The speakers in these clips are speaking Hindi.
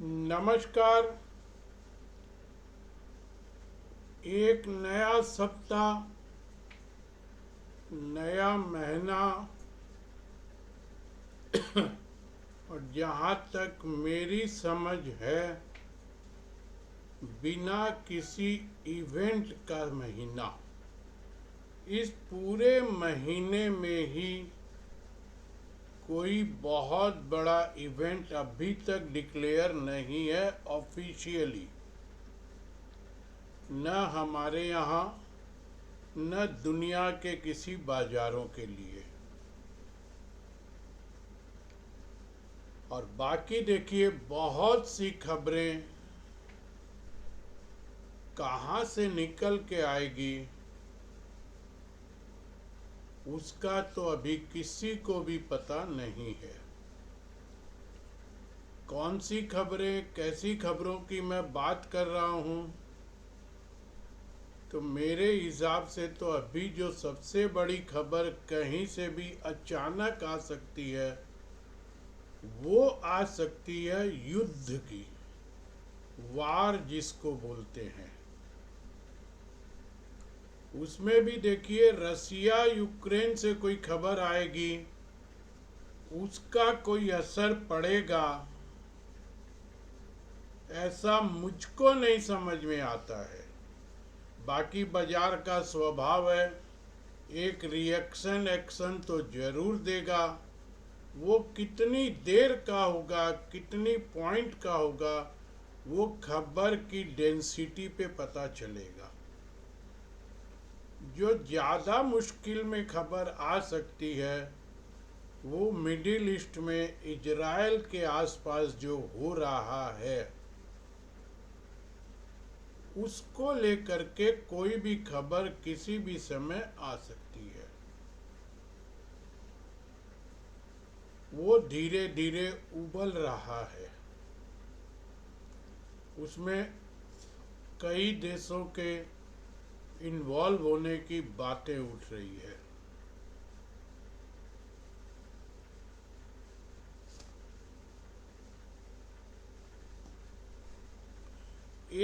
नमस्कार। एक नया सप्ताह, नया महीना और जहाँ तक मेरी समझ है, बिना किसी इवेंट का महीना। इस पूरे महीने में ही कोई बहुत बड़ा इवेंट अभी तक डिक्लेयर नहीं है ऑफिशियली, न हमारे यहाँ न दुनिया के किसी बाजारों के लिए। और बाकी देखिए, बहुत सी खबरें कहाँ से निकल के आएगी उसका तो अभी किसी को भी पता नहीं है। कौन सी खबरें, कैसी खबरों की मैं बात कर रहा हूँ, तो मेरे हिसाब से तो अभी जो सबसे बड़ी खबर कहीं से भी अचानक आ सकती है, वो आ सकती है युद्ध की, वार जिसको बोलते हैं। उसमें भी देखिए, रसिया यूक्रेन से कोई खबर आएगी, उसका कोई असर पड़ेगा, ऐसा मुझको नहीं समझ में आता है। बाकी बाजार का स्वभाव है, एक रिएक्शन एक्शन तो जरूर देगा। वो कितनी देर का होगा, कितनी पॉइंट का होगा, वो खबर की डेंसिटी पे पता चलेगा। जो ज़्यादा मुश्किल में खबर आ सकती है, वो मिडिल ईस्ट में इजराइल के आसपास जो हो रहा है, उसको लेकर के कोई भी खबर किसी भी समय आ सकती है। वो धीरे धीरे उबल रहा है। उसमें कई देशों के इन्वॉल्व होने की बातें उठ रही है।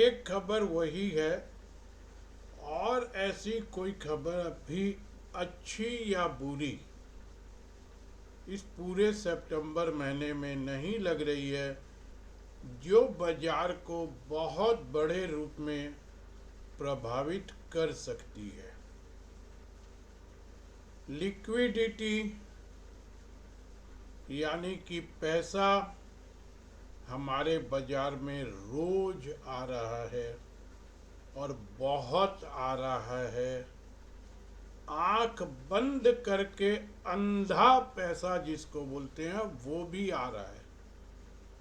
एक खबर वही है, और ऐसी कोई खबर अभी अच्छी या बुरी इस पूरे सितंबर महीने में नहीं लग रही है, जो बाजार को बहुत बड़े रूप में प्रभावित कर सकती है। लिक्विडिटी यानी कि पैसा हमारे बाजार में रोज आ रहा है, और बहुत आ रहा है। आंख बंद करके अंधा पैसा जिसको बोलते हैं, वो भी आ रहा है।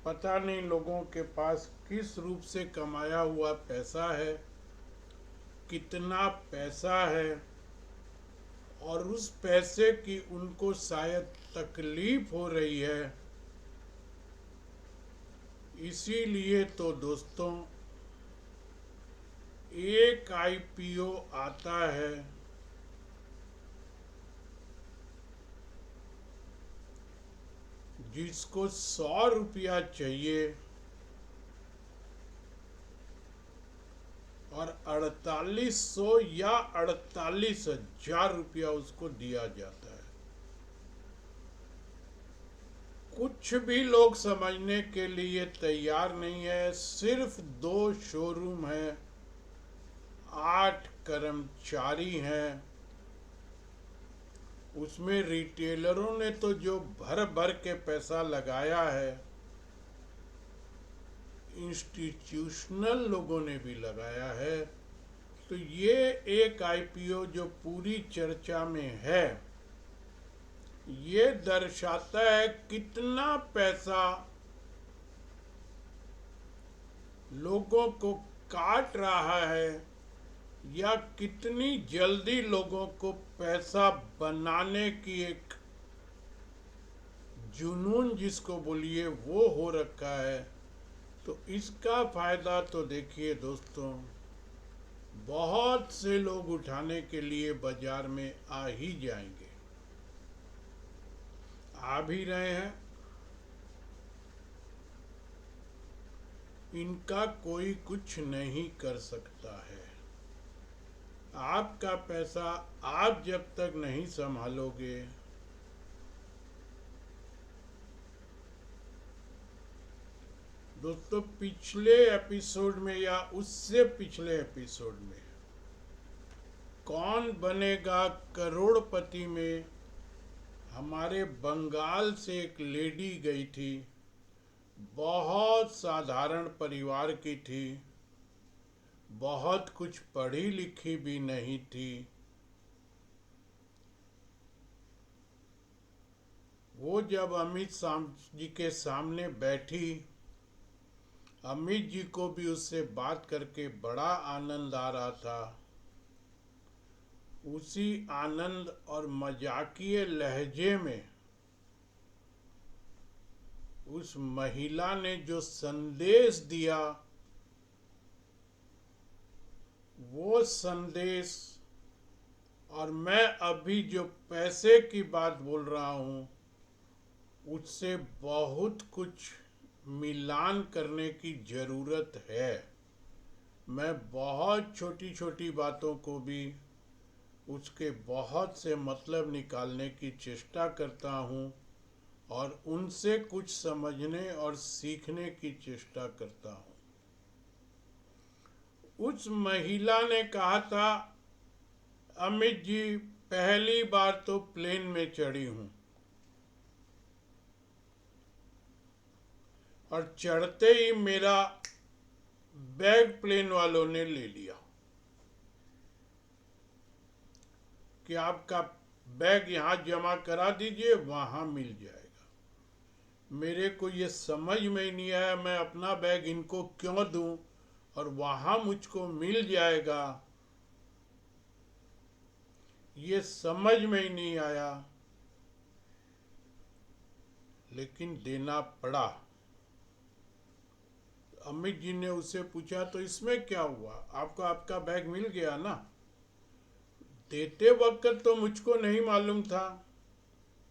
पता नहीं लोगों के पास किस रूप से कमाया हुआ पैसा है, कितना पैसा है, और उस पैसे की उनको शायद तकलीफ हो रही है। इसीलिए तो दोस्तों, एक आईपीओ आता है, जिसको 100 रुपया चाहिए, और 4800 या 48,000 रुपया उसको दिया जाता है। कुछ भी लोग समझने के लिए तैयार नहीं है। सिर्फ 2 शोरूम है, 8 कर्मचारी हैं, उसमें रिटेलरों ने तो जो भर भर के पैसा लगाया है, इंस्टीट्यूशनल लोगों ने भी लगाया है। तो ये एक आईपीओ जो पूरी चर्चा में है, ये दर्शाता है कितना पैसा लोगों को काट रहा है, या कितनी जल्दी लोगों को पैसा बनाने की एक जुनून जिसको बोलिए, वो हो रखा है। तो इसका फायदा तो देखिए दोस्तों, बहुत से लोग उठाने के लिए बाजार में आ ही जाएंगे, आ भी रहे हैं। इनका कोई कुछ नहीं कर सकता है। आपका पैसा आप जब तक नहीं संभालोगे, दोस्तों पिछले एपिसोड में या उससे पिछले एपिसोड में कौन बनेगा करोड़पति में हमारे बंगाल से एक लेडी गई थी, बहुत साधारण परिवार की थी, बहुत कुछ पढ़ी लिखी भी नहीं थी। वो जब अमित जी के सामने बैठी, अमित जी को भी उससे बात करके बड़ा आनंद आ रहा था। उसी आनंद और मजाकिये लहजे में उस महिला ने जो संदेश दिया, वो संदेश और मैं अभी जो पैसे की बात बोल रहा हूँ उससे बहुत कुछ मिलान करने की ज़रूरत है। मैं बहुत छोटी छोटी बातों को भी उसके बहुत से मतलब निकालने की चेष्टा करता हूँ और उनसे कुछ समझने और सीखने की चेष्टा करता हूँ। उस महिला ने कहा था, अमित जी पहली बार तो प्लेन में चढ़ी हूँ और चढ़ते ही मेरा बैग प्लेन वालों ने ले लिया कि आपका बैग यहाँ जमा करा दीजिए, वहाँ मिल जाएगा। मेरे को ये समझ में ही नहीं आया मैं अपना बैग इनको क्यों दूं और वहाँ मुझको मिल जाएगा, ये समझ में ही नहीं आया, लेकिन देना पड़ा। अमित जी ने उससे पूछा तो इसमें क्या हुआ, आपको आपका बैग मिल गया ना। देते वक्त तो मुझको नहीं मालूम था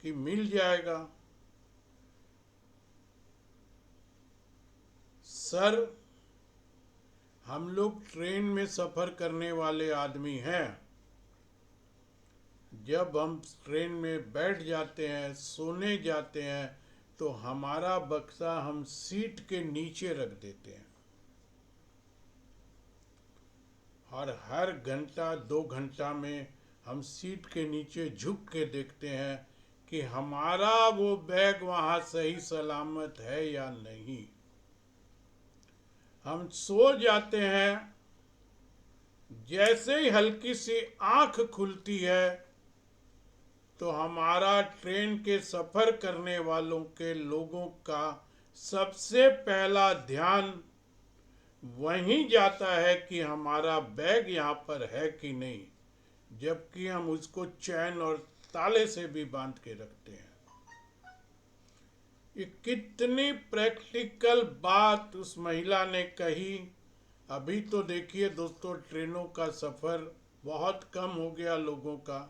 कि मिल जाएगा। सर, हम लोग ट्रेन में सफ़र करने वाले आदमी हैं। जब हम ट्रेन में बैठ जाते हैं, सोने जाते हैं, तो हमारा बक्सा हम सीट के नीचे रख देते हैं और हर घंटा 2 घंटा में हम सीट के नीचे झुक के देखते हैं कि हमारा वो बैग वहाँ सही सलामत है या नहीं। हम सो जाते हैं, जैसे ही हल्की सी आंख खुलती है तो हमारा ट्रेन के सफ़र करने वालों के लोगों का सबसे पहला ध्यान वहीं जाता है कि हमारा बैग यहाँ पर है कि नहीं, जबकि हम उसको चैन और ताले से भी बांध के रखते हैं। ये कितनी प्रैक्टिकल बात उस महिला ने कही। अभी तो देखिए दोस्तों, ट्रेनों का सफ़र बहुत कम हो गया लोगों का,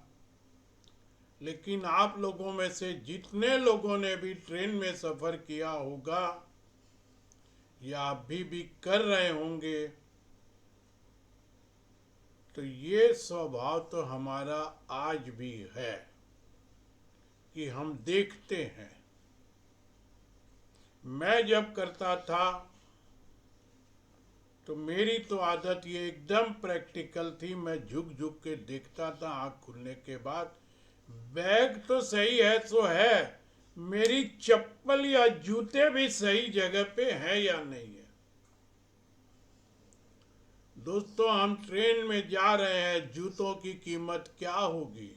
लेकिन आप लोगों में से जितने लोगों ने भी ट्रेन में सफ़र किया होगा या अभी भी कर रहे होंगे, तो ये स्वभाव तो हमारा आज भी है कि हम देखते हैं। मैं जब करता था तो मेरी तो आदत ये एकदम प्रैक्टिकल थी, मैं झुक झुक के देखता था। आँख खुलने के बाद बैग तो सही है सो है, मेरी चप्पल या जूते भी सही जगह पे हैं या नहीं है। दोस्तों, हम ट्रेन में जा रहे हैं, जूतों की कीमत क्या होगी,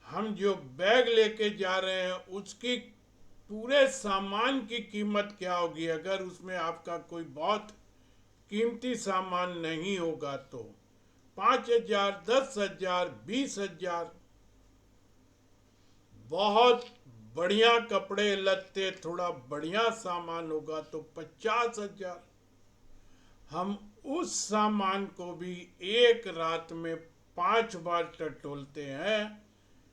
हम जो बैग लेके जा रहे हैं उसकी पूरे सामान की कीमत क्या होगी। अगर उसमें आपका कोई बहुत कीमती सामान नहीं होगा तो 5,000, 10,000, 20,000, बहुत बढ़िया कपड़े लत्ते थोड़ा बढ़िया सामान होगा तो 50,000। हम उस सामान को भी एक रात में 5 बार टटोलते हैं,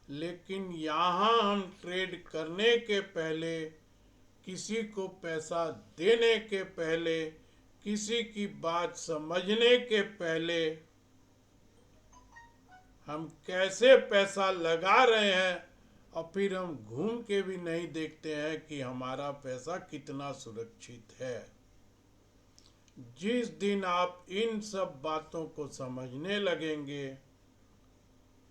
लेकिन यहाँ हम ट्रेड करने के पहले किसी को पैसा देने के पहले, किसी की बात समझने के पहले हम कैसे पैसा लगा रहे हैं, और फिर हम घूम के भी नहीं देखते हैं कि हमारा पैसा कितना सुरक्षित है। जिस दिन आप इन सब बातों को समझने लगेंगे,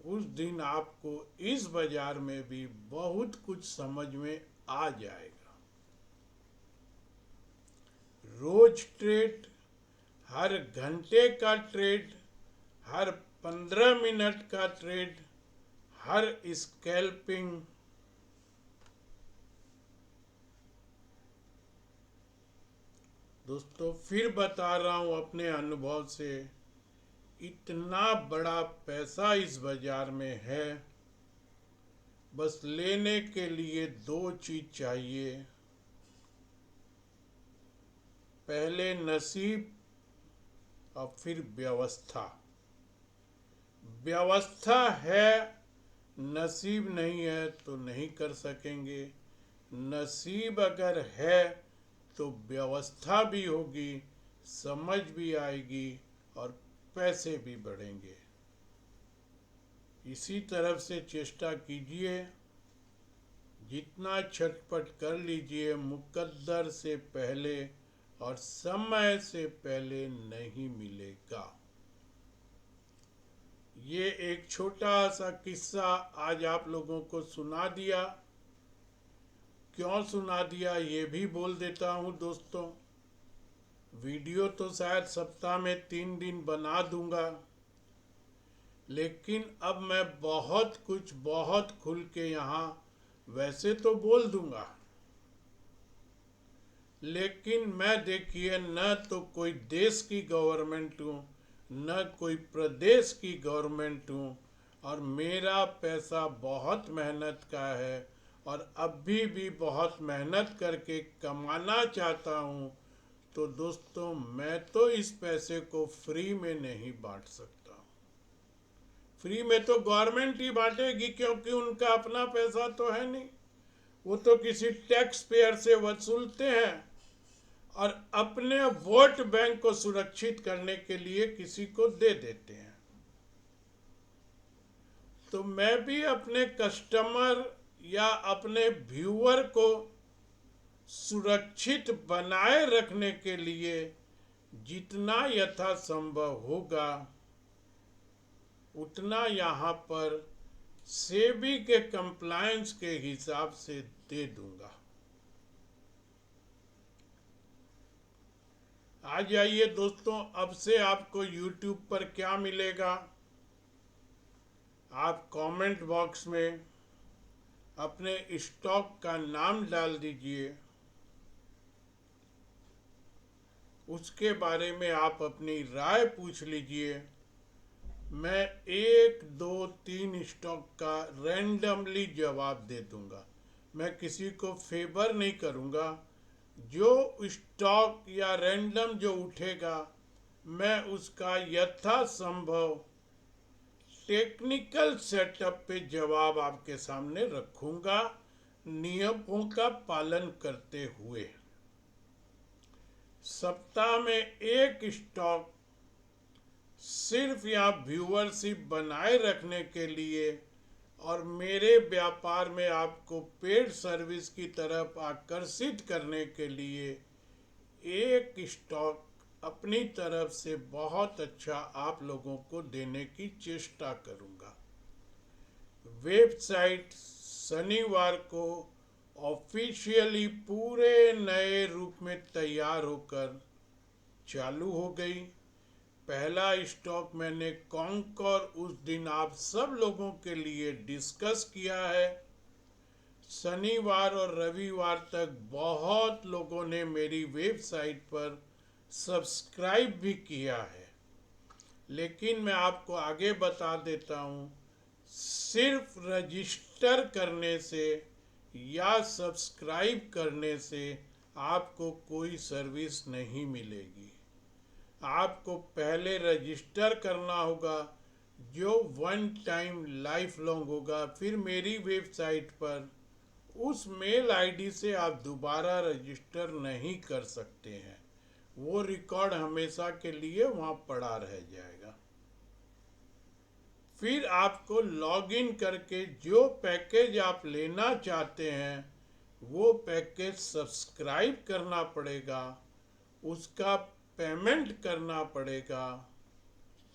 उस दिन आपको इस बाजार में भी बहुत कुछ समझ में आ जाएगा। रोज ट्रेड, हर घंटे का ट्रेड, हर 15 मिनट का ट्रेड, हर स्कैल्पिंग, दोस्तों फिर बता रहा हूं अपने अनुभव से, इतना बड़ा पैसा इस बाजार में है। बस लेने के लिए दो चीज चाहिए, पहले नसीब और फिर व्यवस्था। व्यवस्था है, नसीब नहीं है तो नहीं कर सकेंगे। नसीब अगर है तो व्यवस्था भी होगी, समझ भी आएगी और पैसे भी बढ़ेंगे। इसी तरफ से चेष्टा कीजिए, जितना छटपट कर लीजिए, मुकद्दर से पहले और समय से पहले नहीं मिलेगा। ये एक छोटा सा किस्सा आज आप लोगों को सुना दिया। क्यों सुना दिया ये भी बोल देता हूँ दोस्तों। वीडियो तो शायद सप्ताह में 3 दिन बना दूंगा, लेकिन अब मैं बहुत कुछ बहुत खुल के यहाँ वैसे तो बोल दूंगा, लेकिन मैं देखिए न तो कोई देश की गवर्नमेंट हूँ, न कोई प्रदेश की गवर्नमेंट हूँ, और मेरा पैसा बहुत मेहनत का है और अभी भी बहुत मेहनत करके कमाना चाहता हूँ। तो दोस्तों मैं तो इस पैसे को फ्री में नहीं बांट सकता। फ्री में तो गवर्नमेंट ही बांटेगी, क्योंकि उनका अपना पैसा तो है नहीं। वो तो किसी टैक्स पेयर से वसूलते हैं और अपने वोट बैंक को सुरक्षित करने के लिए किसी को दे देते हैं। तो मैं भी अपने कस्टमर या अपने व्यूअर को सुरक्षित बनाए रखने के लिए जितना यथासंभव होगा उतना यहाँ पर सेबी के कंप्लायंस के हिसाब से दे दूंगा। आ जाइए दोस्तों, अब से आपको YouTube पर क्या मिलेगा, आप कमेंट बॉक्स में अपने स्टॉक का नाम डाल दीजिए। उसके बारे में आप अपनी राय पूछ लीजिए। मैं 1, 2, 3 स्टॉक का रैंडमली जवाब दे दूंगा। मैं किसी को फेवर नहीं करूंगा। जो स्टॉक या रैंडम जो उठेगा मैं उसका यथासंभव टेक्निकल सेटअप पे जवाब आपके सामने रखूंगा, नियमों का पालन करते हुए। सप्ताह में एक स्टॉक सिर्फ यहाँ व्यूअरशिप बनाए रखने के लिए और मेरे व्यापार में आपको पेड सर्विस की तरफ आकर्षित करने के लिए एक स्टॉक अपनी तरफ से बहुत अच्छा आप लोगों को देने की चेष्टा करूंगा। वेबसाइट शनिवार को ऑफिशियली पूरे नए रूप में तैयार होकर चालू हो गई। पहला स्टॉक मैंने कॉन्कर उस दिन आप सब लोगों के लिए डिस्कस किया है। शनिवार और रविवार तक बहुत लोगों ने मेरी वेबसाइट पर सब्सक्राइब भी किया है, लेकिन मैं आपको आगे बता देता हूँ, सिर्फ रजिस्टर करने से या सब्सक्राइब करने से आपको कोई सर्विस नहीं मिलेगी। आपको पहले रजिस्टर करना होगा, जो 1 टाइम लाइफ लॉन्ग होगा। फिर मेरी वेबसाइट पर उस मेल आईडी से आप दोबारा रजिस्टर नहीं कर सकते हैं। वो रिकॉर्ड हमेशा के लिए वहाँ पड़ा रह जाएगा। फिर आपको लॉगिन करके जो पैकेज आप लेना चाहते हैं वो पैकेज सब्सक्राइब करना पड़ेगा, उसका पेमेंट करना पड़ेगा,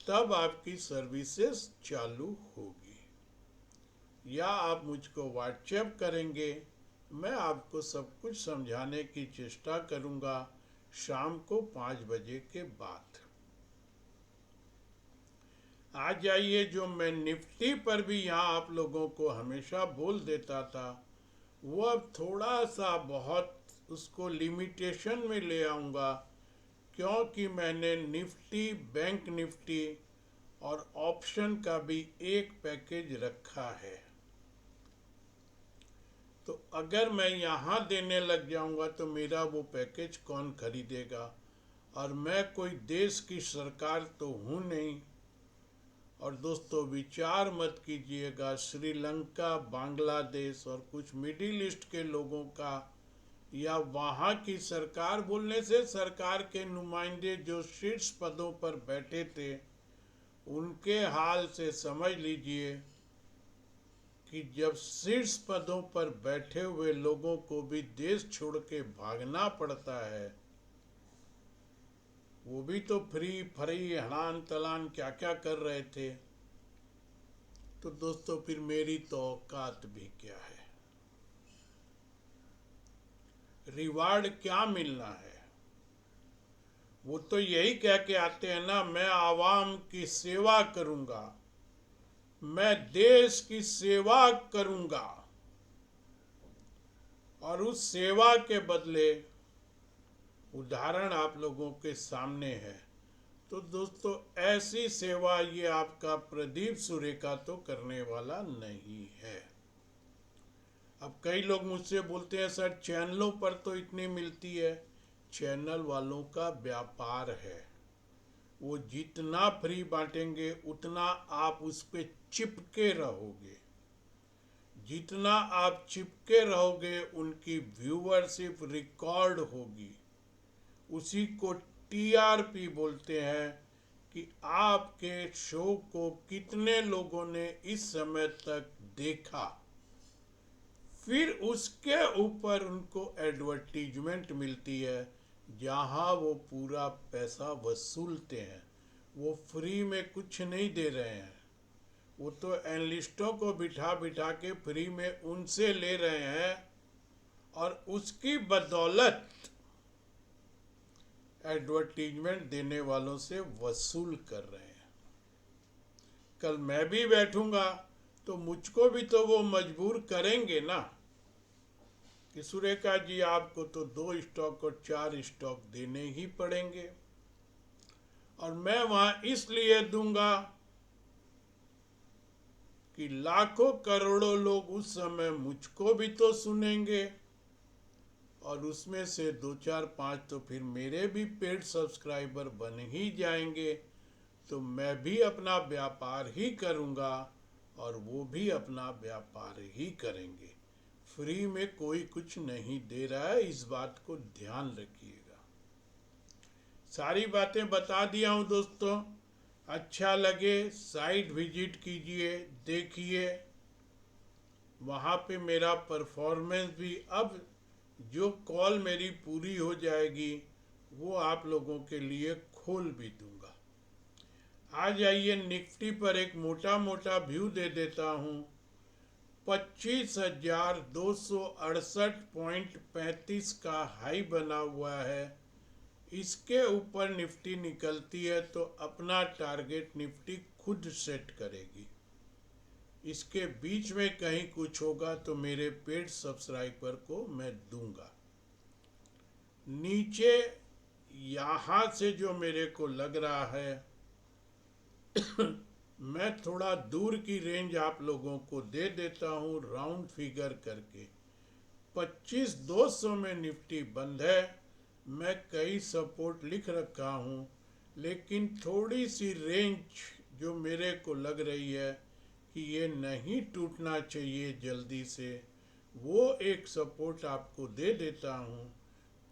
तब आपकी सर्विसेज चालू होगी। या आप मुझको व्हाट्सएप करेंगे, मैं आपको सब कुछ समझाने की चेष्टा करूंगा शाम को 5 बजे के बाद। आ जाइए, जो मैं निफ्टी पर भी यहाँ आप लोगों को हमेशा बोल देता था वो अब थोड़ा सा बहुत उसको लिमिटेशन में ले आऊँगा, क्योंकि मैंने निफ्टी, बैंक निफ्टी और ऑप्शन का भी एक पैकेज रखा है। तो अगर मैं यहाँ देने लग जाऊँगा तो मेरा वो पैकेज कौन खरीदेगा, और मैं कोई देश की सरकार तो हूँ नहीं। और दोस्तों, विचार मत कीजिएगा श्रीलंका, बांग्लादेश और कुछ मिडिल ईस्ट के लोगों का या वहाँ की सरकार बोलने से सरकार के नुमाइंदे जो शीर्ष पदों पर बैठे थे उनके हाल से समझ लीजिए कि जब शीर्ष पदों पर बैठे हुए लोगों को भी देश छोड़ के भागना पड़ता है, वो भी तो फ्री फ्री हलान तलान क्या क्या कर रहे थे। तो दोस्तों, फिर मेरी तो औकात भी क्या है, रिवार्ड क्या मिलना है। वो तो यही कह के आते हैं ना, मैं आवाम की सेवा करूंगा, मैं देश की सेवा करूंगा, और उस सेवा के बदले उदाहरण आप लोगों के सामने है। तो दोस्तों, ऐसी सेवा ये आपका प्रदीप सुरेखा तो करने वाला नहीं है। अब कई लोग मुझसे बोलते हैं सर चैनलों पर तो इतनी मिलती है। चैनल वालों का व्यापार है, वो जितना फ्री बांटेंगे उतना आप उस पर चिपके रहोगे। जितना आप चिपके रहोगे उनकी व्यूअरशिप रिकॉर्ड होगी। उसी को टीआरपी बोलते हैं कि आपके शो को कितने लोगों ने इस समय तक देखा। फिर उसके ऊपर उनको एडवर्टीजमेंट मिलती है, जहां वो पूरा पैसा वसूलते हैं। वो फ्री में कुछ नहीं दे रहे हैं, वो तो एनालिस्टों को बिठा बिठा के फ्री में उनसे ले रहे हैं और उसकी बदौलत एडवर्टीजमेंट देने वालों से वसूल कर रहे हैं। कल मैं भी बैठूंगा तो मुझको भी तो वो मजबूर करेंगे ना कि सुरेखा जी आपको तो 2 स्टॉक और 4 स्टॉक देने ही पड़ेंगे। और मैं वहां इसलिए दूंगा कि लाखों करोड़ों लोग उस समय मुझको भी तो सुनेंगे, और उसमें से 2 4 5 तो फिर मेरे भी पेड सब्सक्राइबर बन ही जाएंगे। तो मैं भी अपना व्यापार ही करूँगा और वो भी अपना व्यापार ही करेंगे। फ्री में कोई कुछ नहीं दे रहा है, इस बात को ध्यान रखिएगा। सारी बातें बता दिया हूँ दोस्तों। अच्छा लगे साइट विजिट कीजिए, देखिए। वहाँ पे मेरा परफॉर्मेंस भी, अब जो कॉल मेरी पूरी हो जाएगी वो आप लोगों के लिए खोल भी दूंगा। आ जाइए, निफ्टी पर एक मोटा मोटा व्यू दे देता हूँ। 25,268.35 का हाई बना हुआ है। इसके ऊपर निफ्टी निकलती है तो अपना टारगेट निफ्टी खुद सेट करेगी। इसके बीच में कहीं कुछ होगा तो मेरे पेड सब्सक्राइबर को मैं दूंगा। नीचे यहाँ से जो मेरे को लग रहा है मैं थोड़ा दूर की रेंज आप लोगों को दे देता हूँ राउंड फिगर करके। 25,200 में निफ्टी बंद है। मैं कई सपोर्ट लिख रखा हूँ, लेकिन थोड़ी सी रेंज जो मेरे को लग रही है कि ये नहीं टूटना चाहिए जल्दी से, वो एक सपोर्ट आपको दे देता हूँ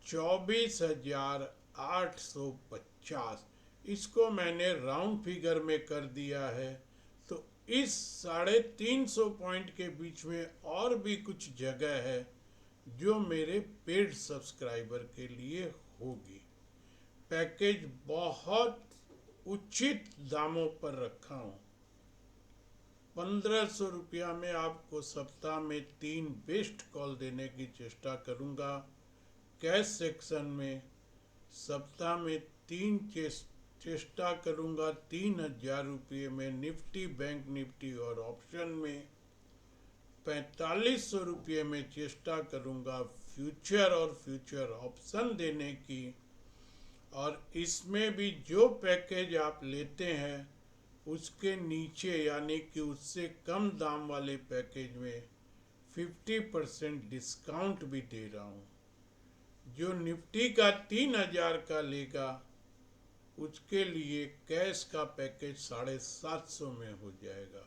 24,850। इसको मैंने राउंड फिगर में कर दिया है। तो इस 350 पॉइंट के बीच में और भी कुछ जगह है जो मेरे पेड सब्सक्राइबर के लिए होगी। पैकेज बहुत उचित दामों पर रखा हूँ। 1,500 रुपया में आपको सप्ताह में 3 बेस्ट कॉल देने की चेष्टा करूँगा। कैश सेक्शन में सप्ताह में 3 चेष्टा करूँगा 3,000 रुपये में निफ्टी, बैंक निफ्टी और ऑप्शन में। 4,500 रुपये में चेष्टा करूँगा फ्यूचर और फ्यूचर ऑप्शन देने की। और इसमें भी जो पैकेज आप लेते हैं उसके नीचे यानी कि उससे कम दाम वाले पैकेज में 50% डिस्काउंट भी दे रहा हूँ। जो निफ्टी का 3,000 का लेगा उसके लिए कैश का पैकेज 750 में हो जाएगा।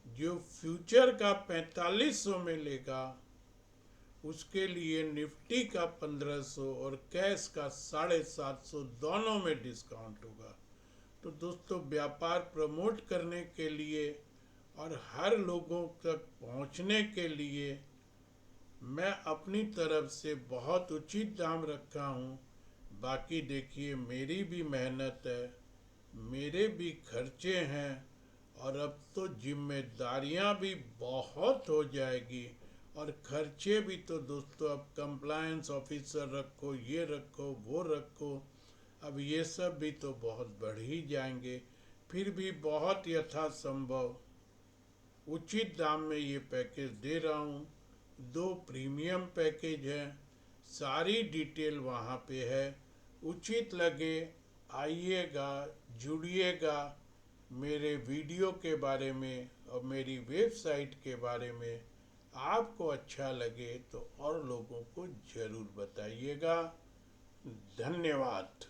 जो फ्यूचर का 4500 में लेगा उसके लिए निफ्टी का 1500 और कैश का 750 दोनों में डिस्काउंट होगा। तो दोस्तों, व्यापार प्रमोट करने के लिए और हर लोगों तक पहुंचने के लिए मैं अपनी तरफ से बहुत उचित दाम रखा हूं। बाकी देखिए, मेरी भी मेहनत है, मेरे भी खर्चे हैं और अब तो जिम्मेदारियां भी बहुत हो जाएगी और खर्चे भी। तो दोस्तों, अब कंप्लायंस ऑफिसर रखो, ये रखो, वो रखो, अब ये सब भी तो बहुत बढ़ ही जाएंगे। फिर भी बहुत यथासंभव उचित दाम में ये पैकेज दे रहा हूँ। 2 प्रीमियम पैकेज हैं, सारी डिटेल वहाँ पे है। उचित लगे आइएगा, जुड़िएगा मेरे वीडियो के बारे में और मेरी वेबसाइट के बारे में। आपको अच्छा लगे तो और लोगों को ज़रूर बताइएगा। धन्यवाद।